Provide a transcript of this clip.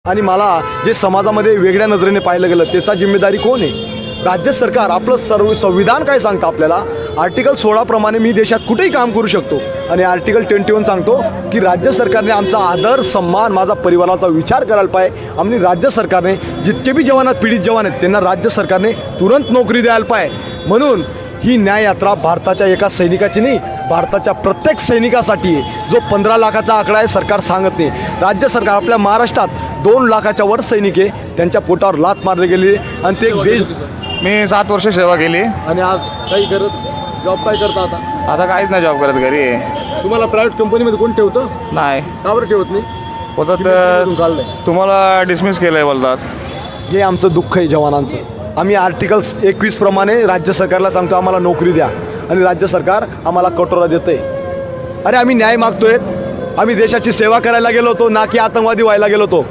आणि मला जे समाजामध्ये वेगळ्या नजरेने पाहिलं गेलं त्याचा जिम्मेदारी कोण आहे? राज्य सरकार. आपलं सर्व संविधान काय सांगतं आपल्याला? आर्टिकल 16 प्रमाणे मी देशात कुठेही काम करू शकतो आणि आर्टिकल 21 सांगतो की राज्य सरकारने आमचा आदर सन्मान माझा परिवाराचा विचार करायला पाहिजे. आणि राज्य सरकारने जितके बी जवान आहेत, पीडित जवान आहेत, त्यांना राज्य सरकारने तुरंत नोकरी द्यायला पाहिजे. म्हणून ही न्याययात्रा भारताच्या एका सैनिकाची नाही, भारताच्या प्रत्येक सैनिकासाठी आहे. जो 15 लाखाचा आकडा आहे सरकार सांगत नाही. राज्य सरकार आपल्या महाराष्ट्रात 2 लाखाच्या वर सैनिक आहे, त्यांच्या पोटावर लाथ मारली गेली आणि ते एक देश. मी 7 वर्ष सेवा केली. आणि आज काही करत जॉब काय करता आता काहीच नाही, जॉब करत घरी आहे. तुम्हाला प्रायव्हेट कंपनीमध्ये कोण ठेवतं? नाही का बरं ठेवत नाही? होतं काढलंय तर तुम्हाला डिसमिस केलंय बोलतात. हे आमचं दुःख आहे जवानांचं. आम्ही आर्टिकल 21 प्रमाणे राज्य सरकारला सांगतो आम्हाला नोकरी द्या आणि राज्य सरकार आम्हाला कटोरा देतंय. अरे आम्ही न्याय मागतोय. आम्ही देशाची सेवा करायला गेलो होतो ना की आतंकवादी व्हायला गेलो होतो.